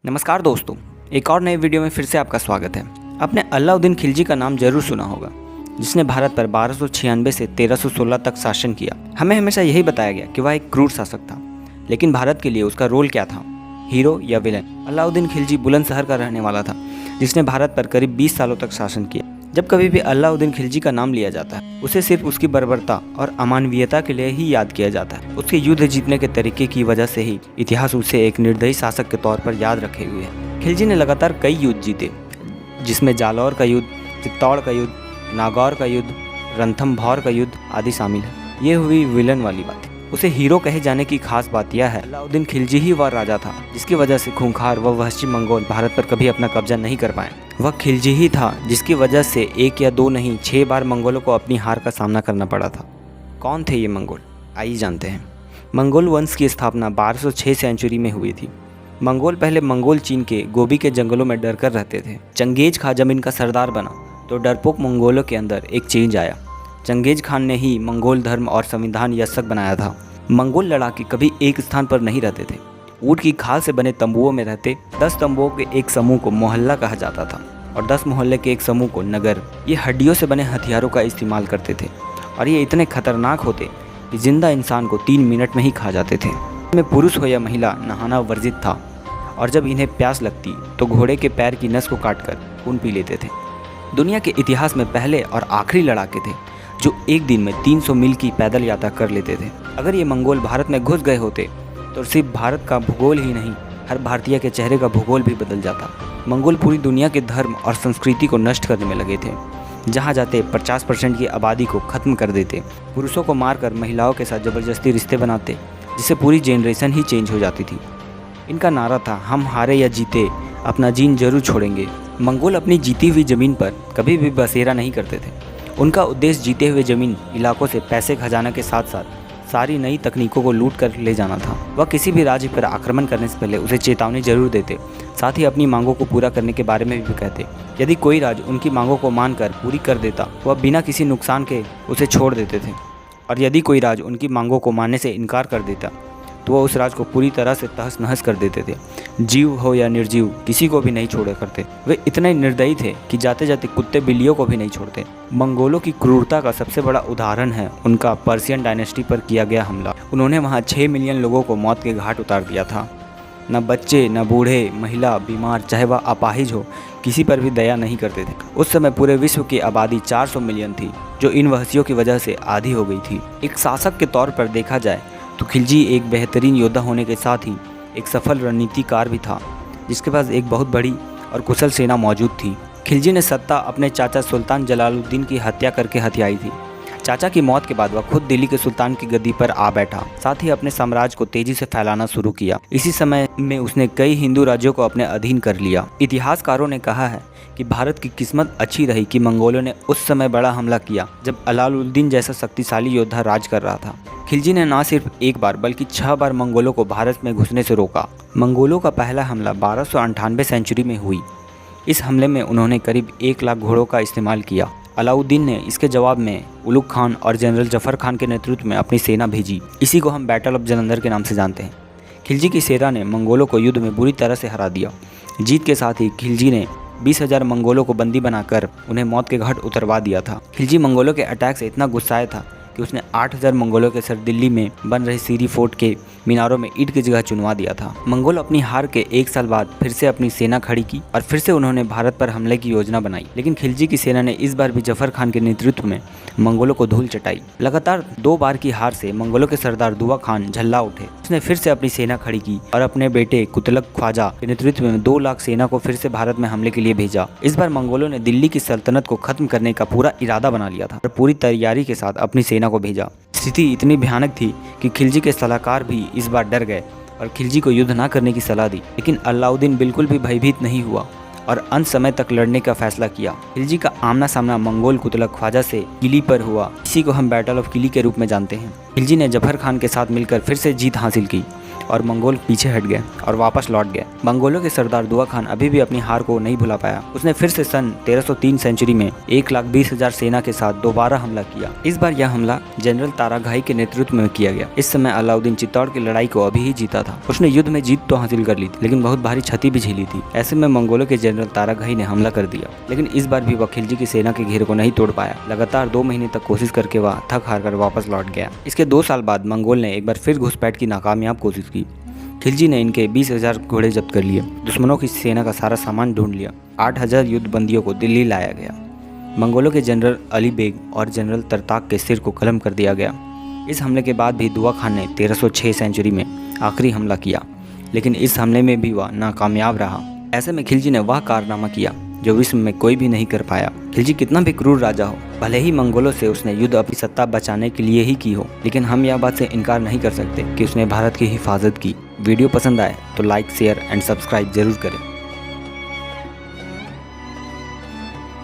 नमस्कार दोस्तों, एक और नए वीडियो में फिर से आपका स्वागत है। आपने अलाउद्दीन खिलजी का नाम जरूर सुना होगा, जिसने भारत पर 1296 से 1316 तक शासन किया। हमें हमेशा यही बताया गया कि वह एक क्रूर शासक था, लेकिन भारत के लिए उसका रोल क्या था, हीरो या विलन? अलाउद्दीन खिलजी बुलंदशहर का रहने वाला था, जिसने भारत पर करीब 20 सालों तक शासन किया। जब कभी भी अलाउद्दीन खिलजी का नाम लिया जाता है, उसे सिर्फ उसकी बर्बरता और अमानवीयता के लिए ही याद किया जाता है। उसके युद्ध जीतने के तरीके की वजह से ही इतिहास उसे एक निर्दयी शासक के तौर पर याद रखे हुए है। खिलजी ने लगातार कई युद्ध जीते, जिसमें जालौर का युद्ध, चित्तौड़ का युद्ध, नागौर का युद्ध, रणथंभौर का युद्ध आदि शामिल है। ये हुई विलन वाली बात। उसे हीरो कहे जाने की खास बात यह है, अलाउद्दीन खिलजी ही वह राजा था जिसकी वजह से खूंखार व वहशी मंगोल भारत पर कभी अपना कब्जा नहीं कर पाए। वह खिलजी ही था जिसकी वजह से एक या दो नहीं 6 बार मंगोलों को अपनी हार का सामना करना पड़ा था। कौन थे ये मंगोल? आइए जानते हैं। मंगोल वंश की स्थापना 1206 सेंचुरी में हुई थी। मंगोल पहले मंगोल चीन के गोबी के जंगलों में डरकर रहते थे। चंगेज खां जब इनका सरदार बना तो डरपोक मंगोलों के अंदर एक चेंज आया। चंगेज खान ने ही मंगोल धर्म और संविधान यशक बनाया था। मंगोल लड़ाके कभी एक स्थान पर नहीं रहते थे। ऊँट की खाल से बने तंबुओं में रहते। 10 तंबुओं के एक समूह को मोहल्ला कहा जाता था और 10 मोहल्ले के एक समूह को नगर। ये हड्डियों से बने हथियारों का इस्तेमाल करते थे और ये इतने खतरनाक होते कि जिंदा इंसान को 3 मिनट में ही खा जाते थे। इनमें पुरुष हो या महिला नहाना वर्जित था और जब इन्हें प्यास लगती तो घोड़े के पैर की नस को काटकर खून पी लेते थे। दुनिया के इतिहास में पहले और आखिरी लड़ाके थे जो एक दिन में 300 मील की पैदल यात्रा कर लेते थे। अगर ये मंगोल भारत में घुस गए होते तो सिर्फ भारत का भूगोल ही नहीं, हर भारतीय के चेहरे का भूगोल भी बदल जाता। मंगोल पूरी दुनिया के धर्म और संस्कृति को नष्ट करने में लगे थे। जहाँ जाते 50% की आबादी को खत्म कर देते। पुरुषों को मारकर महिलाओं के साथ ज़बरदस्ती रिश्ते बनाते, जिससे पूरी जनरेशन ही चेंज हो जाती थी। इनका नारा था, हम हारे या जीते अपना जीन जरूर छोड़ेंगे। मंगोल अपनी जीती हुई ज़मीन पर कभी भी बसेरा नहीं करते थे। उनका उद्देश्य जीते हुए ज़मीन इलाकों से पैसे खजाना के साथ साथ सारी नई तकनीकों को लूट कर ले जाना था। वह किसी भी राज्य पर आक्रमण करने से पहले उसे चेतावनी जरूर देते, साथ ही अपनी मांगों को पूरा करने के बारे में भी कहते। यदि कोई राज्य उनकी मांगों को मानकर पूरी कर देता, वह बिना किसी नुकसान के उसे छोड़ देते थे, और यदि कोई राज्य उनकी मांगों को मानने से इनकार कर देता तो वह उस राज्य को पूरी तरह से तहस नहस कर देते थे। जीव हो या निर्जीव, किसी को भी नहीं छोड़ा करते। वे इतने निर्दयी थे कि जाते जाते कुत्ते बिल्लियों को भी नहीं छोड़ते। मंगोलों की क्रूरता का सबसे बड़ा उदाहरण है उनका पर्शियन डायनेस्टी पर किया गया हमला। उन्होंने वहाँ 6 मिलियन लोगों को मौत के घाट उतार दिया था। न बच्चे, न बूढ़े, महिला, बीमार, चाहे वह अपाहिज हो, किसी पर भी दया नहीं करते थे। उस समय पूरे विश्व की आबादी 400 मिलियन थी, जो इन वहशियों की वजह से आधी हो गई थी। एक शासक के तौर पर देखा जाए तो खिलजी एक बेहतरीन योद्धा होने के साथ ही एक सफल रणनीतिकार भी था, जिसके पास एक बहुत बड़ी और कुशल सेना मौजूद थी। खिलजी ने सत्ता अपने चाचा सुल्तान जलालुद्दीन की हत्या करके हथियाई थी। चाचा की मौत के बाद वह खुद दिल्ली के सुल्तान की गद्दी पर आ बैठा, साथ ही अपने साम्राज्य को तेजी से फैलाना शुरू किया। इसी समय में उसने कई हिंदू राज्यों को अपने अधीन कर लिया। इतिहासकारों ने कहा है कि भारत की किस्मत अच्छी रही कि मंगोलों ने उस समय बड़ा हमला किया जब अलाउद्दीन जैसा शक्तिशाली योद्धा राज कर रहा था। खिलजी ने न सिर्फ एक बार बल्कि 6 बार मंगोलों को भारत में घुसने से रोका। मंगोलों का पहला हमला 1298 सेंचुरी में हुई। इस हमले में उन्होंने करीब 1 लाख घोड़ों का इस्तेमाल किया। अलाउद्दीन ने इसके जवाब में उलुग खान और जनरल जफर खान के नेतृत्व में अपनी सेना भेजी। इसी को हम बैटल ऑफ जलंधर के नाम से जानते हैं। खिलजी की सेना ने मंगोलों को युद्ध में बुरी तरह से हरा दिया। जीत के साथ ही खिलजी ने 20,000 मंगोलों को बंदी बनाकर उन्हें मौत के घाट उतरवा दिया था। खिलजी मंगोलों के अटैक से इतना गुस्साया था कि उसने 8,000 मंगोलों के सर दिल्ली में बन रहे सीरी फोर्ट के मीनारों में ईंट की जगह चुनवा दिया था। मंगोल अपनी हार के 1 साल बाद फिर से अपनी सेना खड़ी की और फिर से उन्होंने भारत पर हमले की योजना बनाई, लेकिन खिलजी की सेना ने इस बार भी जफर खान के नेतृत्व में मंगोलों को धूल चटाई। लगातार 2 बार की हार से मंगोलों के सरदार दुआ खान झल्ला उठे। उसने फिर से अपनी सेना खड़ी की और अपने बेटे कुतलक ख्वाजा के नेतृत्व में 2 लाख सेना को फिर से भारत में हमले के लिए भेजा। इस बार मंगोलों ने दिल्ली की सल्तनत को खत्म करने का पूरा इरादा बना लिया था और पूरी तैयारी के साथ अपनी सेना को भेजा। स्थिति इतनी भयानक थी कि खिलजी के सलाहकार भी इस बार डर गए और खिलजी को युद्ध न करने की सलाह दी, लेकिन अलाउद्दीन बिल्कुल भी भयभीत नहीं हुआ और अंत समय तक लड़ने का फैसला किया। खिलजी का आमना सामना मंगोल कुतलक ख्वाजा से किली पर हुआ। इसी को हम बैटल ऑफ किली के रूप में जानते हैं। खिलजी ने जफर खान के साथ मिलकर फिर से जीत हासिल की और मंगोल पीछे हट गए और वापस लौट गए। मंगोलों के सरदार दुआ खान अभी भी अपनी हार को नहीं भुला पाया। उसने फिर से सन 1303 सेंचुरी में 1,20,000 सेना के साथ दोबारा हमला किया। इस बार यह हमला जनरल ताराघाई के नेतृत्व में किया गया। इस समय अलाउद्दीन चित्तौड़ की लड़ाई को अभी ही जीता था। उसने युद्ध में जीत तो हासिल कर ली थी, लेकिन बहुत भारी क्षति भी झेली थी। ऐसे में मंगोलों के जनरल ताराघाई ने हमला कर दिया, लेकिन इस बार भी वह खिलजी की सेना के घेरे को नहीं तोड़ पाया। लगातार 2 महीने तक कोशिश करके वह थक हार कर वापस लौट गया। इसके 2 साल बाद मंगोल ने एक बार फिर घुसपैठ की नाकामयाब कोशिश की। खिलजी ने इनके 20,000 घोड़े जब्त कर लिए, दुश्मनों की सेना का सारा सामान ढूंढ लिया। 8,000 युद्ध बंदियों को दिल्ली लाया गया। मंगोलों के जनरल अली बेग और जनरल तरताक के सिर को कलम कर दिया गया। इस हमले के बाद भी दुआ खान ने 1306 सेंचुरी में आखिरी हमला किया, लेकिन इस हमले में भी वह नाकामयाब रहा। ऐसे में खिलजी ने वह कारनामा किया जो विश्व में कोई भी नहीं कर पाया। खिलजी कितना भी क्रूर राजा हो, भले ही मंगोलों से उसने युद्ध अपनी सत्ता बचाने के लिए ही की हो, लेकिन हम यह बात से इनकार नहीं कर सकते कि उसने भारत की हिफाजत की। वीडियो पसंद आए तो लाइक, शेयर एंड सब्सक्राइब जरूर करें।